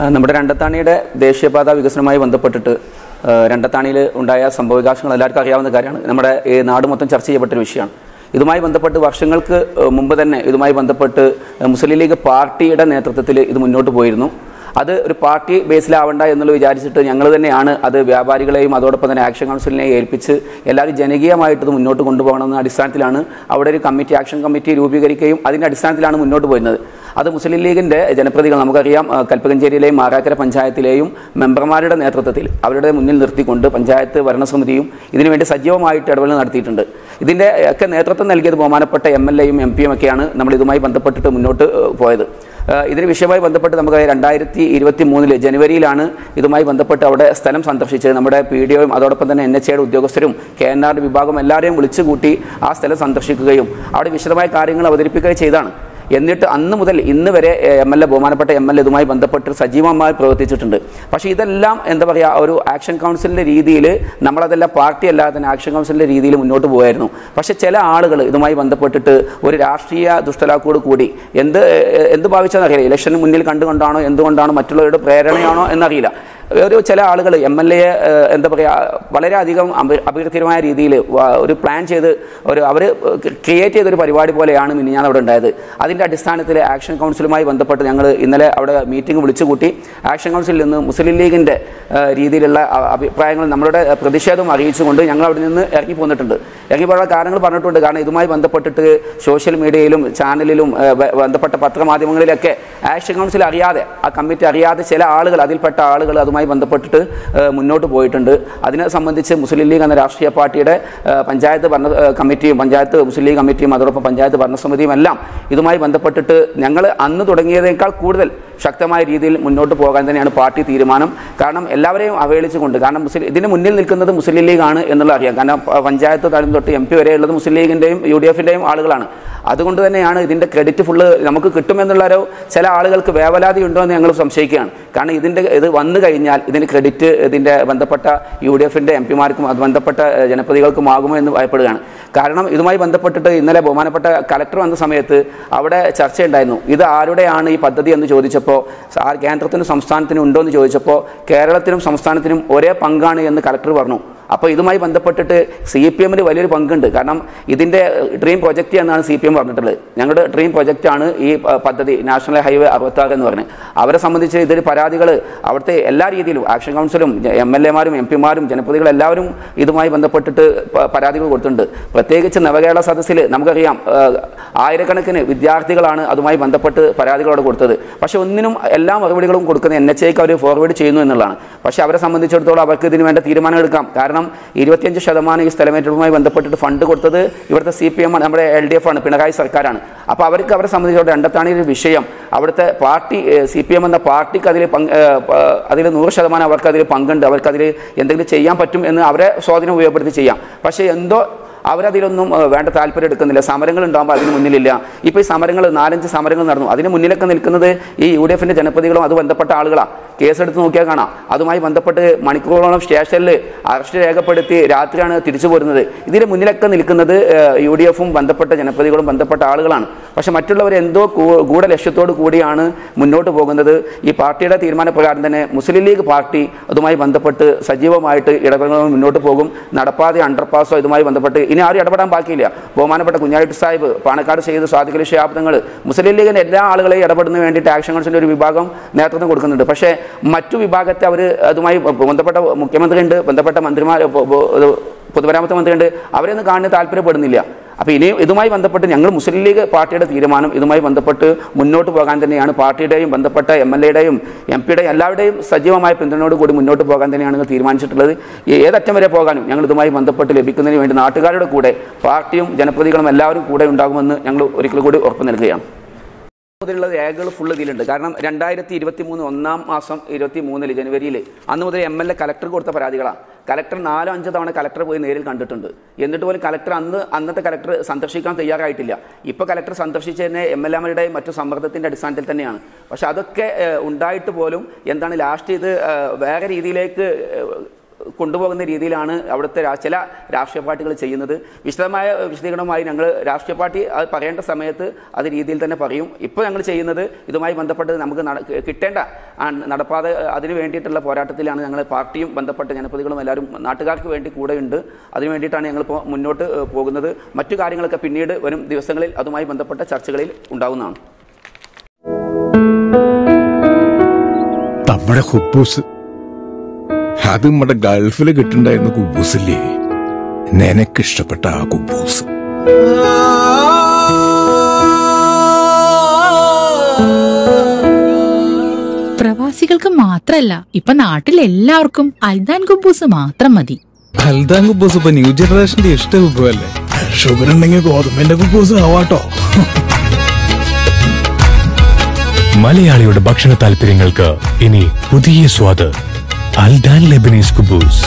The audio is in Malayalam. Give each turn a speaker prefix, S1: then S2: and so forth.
S1: നമ്മുടെ രണ്ടത്താണിയുടെ ദേശീയപാത വികസനവുമായി ബന്ധപ്പെട്ടിട്ട് രണ്ടത്താണിയിൽ ഉണ്ടായ സംഭവവികാസങ്ങൾ എല്ലാവർക്കും അറിയാവുന്ന കാര്യമാണ്. നമ്മുടെ ഈ നാട് മൊത്തം ചർച്ച ചെയ്യപ്പെട്ടൊരു വിഷയമാണ്. ഇതുമായി ബന്ധപ്പെട്ട് വർഷങ്ങൾക്ക് മുമ്പ് തന്നെ ഇതുമായി ബന്ധപ്പെട്ട് മുസ്ലിം ലീഗ് പാർട്ടിയുടെ നേതൃത്വത്തിൽ ഇത് മുന്നോട്ട് പോയിരുന്നു. അത് ഒരു പാർട്ടി ബേസിലാവണ്ട എന്നുള്ളത് വിചാരിച്ചിട്ട് ഞങ്ങൾ തന്നെയാണ് അത് വ്യാപാരികളെയും അതോടൊപ്പം തന്നെ ആക്ഷൻ കൗൺസിലിനെ ഏൽപ്പിച്ച് എല്ലാവരും ജനകീയമായിട്ട് ഇത് മുന്നോട്ട് കൊണ്ടുപോകണമെന്ന അടിസ്ഥാനത്തിലാണ് അവിടെ ഒരു കമ്മിറ്റി, ആക്ഷൻ കമ്മിറ്റി രൂപീകരിക്കുകയും അതിൻ്റെ അടിസ്ഥാനത്തിലാണ് മുന്നോട്ട് പോയിരുന്നത്. അത് മുസ്ലിം ലീഗിൻ്റെ ജനപ്രതികൾ നമുക്കറിയാം, കൽപ്പകഞ്ചേരിയിലെയും മാറാക്കര പഞ്ചായത്തിലെയും മെമ്പർമാരുടെ നേതൃത്വത്തിൽ അവരുടെ മുന്നിൽ നിർത്തിക്കൊണ്ട് പഞ്ചായത്ത് ഭരണസമിതിയും ഇതിനുവേണ്ടി സജീവമായിട്ട് ഇടപെടൽ നടത്തിയിട്ടുണ്ട്. ഇതിൻ്റെ ഒക്കെ നേതൃത്വം നൽകിയത് ബഹുമാനപ്പെട്ട MLA-യും MP-യും ഒക്കെയാണ് നമ്മൾ ഇതുമായി ബന്ധപ്പെട്ടിട്ട് മുന്നോട്ട് പോയത്. ഇതിന് വിഷയവുമായി ബന്ധപ്പെട്ട് നമുക്ക് 2023 ജനുവരിയിലാണ് ഇതുമായി ബന്ധപ്പെട്ട് അവിടെ സ്ഥലം സന്ദർശിച്ചത്. നമ്മുടെ PDO-യും അതോടൊപ്പം തന്നെ NHAയുടെ ഉദ്യോഗസ്ഥരും KNR വിഭാഗം എല്ലാവരെയും വിളിച്ചുകൂട്ടി ആ സ്ഥലം സന്ദർശിക്കുകയും അവിടെ വിശദമായ കാര്യങ്ങൾ അവതരിപ്പിക്കുകയും ചെയ്താണ്. എന്നിട്ട് അന്ന് മുതൽ ഇന്ന് വരെ ബഹുമാനപ്പെട്ട MLA ഇതുമായി ബന്ധപ്പെട്ട് സജീവമായി പ്രവർത്തിച്ചിട്ടുണ്ട്. പക്ഷേ ഇതെല്ലാം എന്താ പറയുക, ഒരു ആക്ഷൻ കൗൺസിലിൻ്റെ രീതിയിൽ നമ്മളതെല്ലാം പാർട്ടി അല്ലാതെ തന്നെ ആക്ഷൻ കൗൺസിലിൻ്റെ രീതിയിൽ മുന്നോട്ട് പോകുമായിരുന്നു. പക്ഷേ ചില ആളുകൾ ഇതുമായി ബന്ധപ്പെട്ടിട്ട് ഒരു രാഷ്ട്രീയ ദുഷ്ടലാക്കോട് കൂടി എന്ത് ഭാവിച്ചെന്നറിയില്ല. ഇലക്ഷന് മുന്നിൽ കണ്ടുകൊണ്ടാണോ എന്തുകൊണ്ടാണോ മറ്റുള്ളവരുടെ പ്രേരണയാണോ എന്നറിയില്ല. ചില ആളുകൾ MLA എന്താ പറയുക, വളരെയധികം അപകീർത്തികരമായ രീതിയിൽ ഒരു പ്ലാൻ ചെയ്ത് അവർ ക്രിയേറ്റ് ചെയ്തൊരു പരിപാടി പോലെയാണ് മിനിഞ്ഞാന്ന് അവിടെ ഉണ്ടായത്. അതിൻ്റെ അടിസ്ഥാനത്തിൽ ആക്ഷൻ കൗൺസിലുമായി ബന്ധപ്പെട്ട് ഞങ്ങൾ ഇന്നലെ അവിടെ മീറ്റിംഗ് വിളിച്ചുകൂട്ടി ആക്ഷൻ കൗൺസിലിൽ നിന്ന് മുസ്ലിം ലീഗിൻ്റെ രീതിയിലുള്ള അഭിപ്രായങ്ങൾ നമ്മളുടെ പ്രതിഷേധം അറിയിച്ചുകൊണ്ട് ഞങ്ങൾ അവിടെ നിന്ന് ഇറങ്ങി പോന്നിട്ടുണ്ട്. ഇറങ്ങിപ്പോയുള്ള കാരണങ്ങൾ പറഞ്ഞിട്ടുണ്ട്. കാരണം ഇതുമായി ബന്ധപ്പെട്ടിട്ട് സോഷ്യൽ മീഡിയയിലും ചാനലിലും ബന്ധപ്പെട്ട പത്രമാധ്യമങ്ങളിലൊക്കെ ആക്ഷൻ കൗൺസിൽ അറിയാതെ, ആ കമ്മിറ്റി അറിയാതെ ചില ആളുകൾ, അതിൽപ്പെട്ട ആളുകൾ അതുമായി ബന്ധപ്പെട്ടിട്ട് മുന്നോട്ട് പോയിട്ടുണ്ട്. അതിനെ സംബന്ധിച്ച് മുസ്ലിം ലീഗ് എന്ന രാഷ്ട്രീയ പാർട്ടിയുടെ പഞ്ചായത്ത് ഭരണ കമ്മിറ്റിയും പഞ്ചായത്ത് മുസ്ലിം ലീഗ് കമ്മിറ്റിയും അതോടൊപ്പം പഞ്ചായത്ത് ഭരണസമിതിയും എല്ലാം ഇതുമായി ബന്ധപ്പെട്ടിട്ട് ഞങ്ങൾ അന്ന് തുടങ്ങിയതിനേക്കാൾ കൂടുതൽ ശക്തമായ രീതിയിൽ മുന്നോട്ട് പോകാൻ തന്നെയാണ് പാർട്ടി തീരുമാനം. കാരണം എല്ലാവരെയും അവഹേളിച്ചുകൊണ്ട്, കാരണം ഇതിന് മുന്നിൽ നിൽക്കുന്നത് മുസ്ലിം ലീഗാണ് എന്നുള്ള അറിയാം. കാരണം പഞ്ചായത്ത് തലം തൊട്ട് MP വരെയുള്ളത് മുസ്ലിം ലീഗിൻ്റെയും UDF-ൻ്റെയും ആളുകളാണ്. അതുകൊണ്ട് തന്നെയാണ് ഇതിൻ്റെ ക്രെഡിറ്റ് ഫുള്ള് നമുക്ക് കിട്ടുമെന്നുള്ളൊരു ചില ആളുകൾക്ക് വേവലാതി ഉണ്ടോ എന്ന് ഞങ്ങൾ സംശയിക്കുകയാണ്. കാരണം ഇത് വന്നു കഴിഞ്ഞാൽ ഇതിന് ക്രെഡിറ്റ് ഇതിൻ്റെ ബന്ധപ്പെട്ട UDF-ൻ്റെ MP-മാർക്കും അത് ബന്ധപ്പെട്ട ജനപ്രതികൾക്കും ആകുമോ എന്ന് ഭയപ്പെടുകയാണ്. കാരണം ഇതുമായി ബന്ധപ്പെട്ടിട്ട് ഇന്നലെ ബഹുമാനപ്പെട്ട കലക്ടർ വന്ന സമയത്ത് അവിടെ ചർച്ചയുണ്ടായിരുന്നു. ഇത് ആരുടെയാണ് ഈ പദ്ധതി എന്ന് ചോദിച്ചപ്പോൾ, കേന്ദ്രത്തിനും സംസ്ഥാനത്തിനും ഉണ്ടോ എന്ന് ചോദിച്ചപ്പോൾ കേരളത്തിനും സംസ്ഥാനത്തിനും ഒരേ പങ്കാണ് എന്ന് കലക്ടർ പറഞ്ഞു. അപ്പോൾ ഇതുമായി ബന്ധപ്പെട്ടിട്ട് CPM-ന് വലിയൊരു പങ്കുണ്ട്. കാരണം ഇതിൻ്റെ ഡ്രീം പ്രൊജക്റ്റ് എന്നാണ് CPM പറഞ്ഞിട്ടുള്ളത്. ഞങ്ങളുടെ ഡ്രീം പ്രൊജക്റ്റാണ് ഈ പദ്ധതി, നാഷണൽ ഹൈവേ 66 എന്ന് പറഞ്ഞ്. അവരെ സംബന്ധിച്ച് ഇതൊരു പരാതികൾ അവിടുത്തെ എല്ലാ രീതിയിലും ആക്ഷൻ കൗൺസിലും MLA-മാരും MP-മാരും ജനപ്രതികളും എല്ലാവരും ഇതുമായി ബന്ധപ്പെട്ടിട്ട് പരാതികൾ കൊടുത്തിട്ടുണ്ട്. പ്രത്യേകിച്ച് നവകേരള സദസ്സിൽ നമുക്കറിയാം ആയിരക്കണക്കിന് വിദ്യാർത്ഥികളാണ് അതുമായി ബന്ധപ്പെട്ട് പരാതികളോട് കൊടുത്തത്. പക്ഷേ ഒന്നിനും എല്ലാ മറുപടികളും കൊടുക്കുന്ന NHAക്ക് അവർ ഫോർവേഡ് ചെയ്യുന്നു എന്നുള്ളതാണ്. പക്ഷേ അവരെ സംബന്ധിച്ചിടത്തോളം അവർക്ക് ഇതിന് വേണ്ട തീരുമാനം എടുക്കാം. കാരണം 25% ഈ സ്ഥലമേറ്റെടുപ്പുമായി ബന്ധപ്പെട്ടിട്ട് ഫണ്ട് കൊടുത്തത് ഇവിടുത്തെ CPM, നമ്മുടെ LDF ആണ്, പിണറായി സർക്കാരാണ്. അപ്പോൾ അവരെ സംബന്ധിച്ചിടത്തോളം രണ്ടത്താണിയൊരു വിഷയം അവിടുത്തെ പാർട്ടി CPM എന്ന പാർട്ടിക്ക് അതിൽ 100% അവർക്കതിൽ പങ്കുണ്ട്. അവർക്കതിൽ എന്തെങ്കിലും ചെയ്യാൻ പറ്റും എന്ന് അവരെ സ്വാധീനം ഉപയോഗപ്പെടുത്തി ചെയ്യാം. പക്ഷേ എന്തോ അവരതിലൊന്നും വേണ്ട താല്പര്യം എടുക്കുന്നില്ല. സമരങ്ങൾ ഉണ്ടാകുമ്പോൾ അതിന് മുന്നിലില്ല. ഇപ്പോൾ ഈ സമരങ്ങൾ 4-5 സമരങ്ങൾ നടന്നു. അതിന് മുന്നിലൊക്കെ നിൽക്കുന്നത് ഈ UDF-ൻ്റെ ജനപ്രതികളും അത് ബന്ധപ്പെട്ട ആളുകളാണ്. കേസെടുത്ത് നോക്കിയാൽ കാണാം. അതുമായി ബന്ധപ്പെട്ട് മണിക്കൂറുകളോളം സ്റ്റേഷനിൽ അറസ്റ്റ് രേഖപ്പെടുത്തി രാത്രിയാണ് തിരിച്ചു പോരുന്നത്. ഇതിന് മുന്നിലൊക്കെ നിൽക്കുന്നത് UDF-ഉം ബന്ധപ്പെട്ട ജനപ്രതികളും ബന്ധപ്പെട്ട ആളുകളാണ്. പക്ഷെ മറ്റുള്ളവർ എന്തോ ഗൂഢലക്ഷ്യത്തോടു കൂടിയാണ് മുന്നോട്ട് പോകുന്നത്. ഈ പാർട്ടിയുടെ തീരുമാനപ്രകാരം തന്നെ മുസ്ലിം ലീഗ് പാർട്ടി അതുമായി ബന്ധപ്പെട്ട് സജീവമായിട്ട് ഇടപെടലുകൾ മുന്നോട്ട് പോകും. നടപ്പാതെ അണ്ടർപാസോ ഇതുമായി ബന്ധപ്പെട്ട് ഇനി ആരും ഇടപെടാൻ ബാക്കിയില്ല. ബഹുമാനപ്പെട്ട കുഞ്ഞായിട്ട് സാഹിബ്, പാണക്കാട് ചെയ്ത് സാദിഖലി ശിഹാബ്ദങ്ങൾ, മുസ്ലിം ലീഗിൻ്റെ എല്ലാ ആളുകളെയും ഇടപെടുന്നതിന് വേണ്ടിയിട്ട് ആക്ഷൻ കൗൺസിലിൻ്റെ ഒരു വിഭാഗം നേതൃത്വം കൊടുക്കുന്നുണ്ട്. പക്ഷേ മറ്റു വിഭാഗത്തെ അവർ അതുമായി ബന്ധപ്പെട്ട മുഖ്യമന്ത്രിയുണ്ട്, ബന്ധപ്പെട്ട മന്ത്രിമാർ, പൊതുമരാമത്ത് മന്ത്രിയുണ്ട്, അവരെയൊന്നും കാണാൻ താല്പര്യപ്പെടുന്നില്ല. അപ്പോൾ ഇനിയും ഇതുമായി ബന്ധപ്പെട്ട് ഞങ്ങൾ മുസ്ലിം ലീഗ് പാർട്ടിയുടെ തീരുമാനം ഇതുമായി ബന്ധപ്പെട്ട് മുന്നോട്ട് പോകാൻ തന്നെയാണ്. പാർട്ടിയുടെയും ബന്ധപ്പെട്ട MLA-യുടെയും MP-യുടെയും എല്ലാവരുടെയും സജീവമായ പിന്തുണയോട് കൂടി മുന്നോട്ട് പോകാൻ തന്നെയാണ് തീരുമാനിച്ചിട്ടുള്ളത്. ഏതറ്റം വരെ പോകാനും ഞങ്ങൾ ഇതുമായി ബന്ധപ്പെട്ട് ലഭിക്കുന്നതിന് വേണ്ടി നാട്ടുകാരുടെ കൂടെ പാർട്ടിയും ജനപ്രതികളും എല്ലാവരും കൂടെ ഉണ്ടാകുമെന്ന് ഞങ്ങൾ ഒരിക്കൽ കൂടി ഉറപ്പ് നൽകുകയാണ്. മുതലുള്ള രേഖകൾ ഫുൾ ഇതിലുണ്ട്. കാരണം 2023 1-ാം മാസം 23 ജനുവരിയിൽ അന്ന് മുതൽ MLA കലക്ടർ കൊടുത്ത പരാതികളാണ്. കലക്ടർ 4-5 തവണ കലക്ടർ പോയി നേരിൽ കണ്ടിട്ടുണ്ട്. എന്നിട്ട് പോലും കലക്ടർ അന്നത്തെ കലക്ടർ സന്ദർശിക്കാൻ തയ്യാറായിട്ടില്ല. ഇപ്പോൾ കലക്ടർ സന്ദർശിച്ചതിനെ MLA-മാരുടെയും മറ്റു സമ്മർദ്ദത്തിൻ്റെ അടിസ്ഥാനത്തിൽ തന്നെയാണ്. പക്ഷെ അതൊക്കെ ഉണ്ടായിട്ട് പോലും എന്താണ് ലാസ്റ്റ് ഇത് വേറെ രീതിയിലേക്ക് കൊണ്ടുപോകുന്ന രീതിയിലാണ് അവിടുത്തെ ചില രാഷ്ട്രീയ പാർട്ടികൾ ചെയ്യുന്നത്. വിശദീകരണമായി ഞങ്ങൾ രാഷ്ട്രീയ പാർട്ടി അത് പറയേണ്ട സമയത്ത് അത് രീതിയിൽ തന്നെ പറയും. ഇപ്പോൾ ഞങ്ങൾ ചെയ്യുന്നത് ഇതുമായി ബന്ധപ്പെട്ട് നമുക്ക് കിട്ടേണ്ട നടപ്പാതെ അതിന് വേണ്ടിയിട്ടുള്ള പോരാട്ടത്തിലാണ് ഞങ്ങൾ പാർട്ടിയും ബന്ധപ്പെട്ട ജനപ്രതിനിധികളും എല്ലാവരും നാട്ടുകാർക്ക് വേണ്ടി കൂടെയുണ്ട്. അതിനു വേണ്ടിയിട്ടാണ് ഞങ്ങളിപ്പോൾ മുന്നോട്ട് പോകുന്നത്. മറ്റു കാര്യങ്ങളൊക്കെ പിന്നീട് വരും ദിവസങ്ങളിൽ അതുമായി ബന്ധപ്പെട്ട ചർച്ചകളിൽ ഉണ്ടാകുന്നതാണ്.
S2: നമ്മുടെ കുബൂസ് അത് നമ്മുടെ ഗൾഫിൽ കിട്ടുണ്ടായിരുന്ന കുബൂസില്ലേ, നിനക്കിഷ്ടപ്പെട്ട ആ കുബൂസ്.
S3: പ്രവാസികൾക്ക് മാത്രല്ല, ഇപ്പൊ നാട്ടിൽ എല്ലാവർക്കും അൽദാൻ കുബൂസ് മാത്രം മതി.
S4: അൽദാൻ കുബൂസ് ഇപ്പൊ ന്യൂ ജനറേഷന്റെ ഇഷ്ട കുബുവല്ലേ.
S2: ഷുഗർ ഉണ്ടെങ്കിൽ ഗോതമ്പിന്റെ കുബൂസ് ആവാട്ടോ.
S5: മലയാളിയുടെ ഭക്ഷണ താല്പര്യങ്ങൾക്ക് ഇനി പുതിയ സ്വാദ്. അൽദാൻ ലെബനീസ് കുബൂസ്.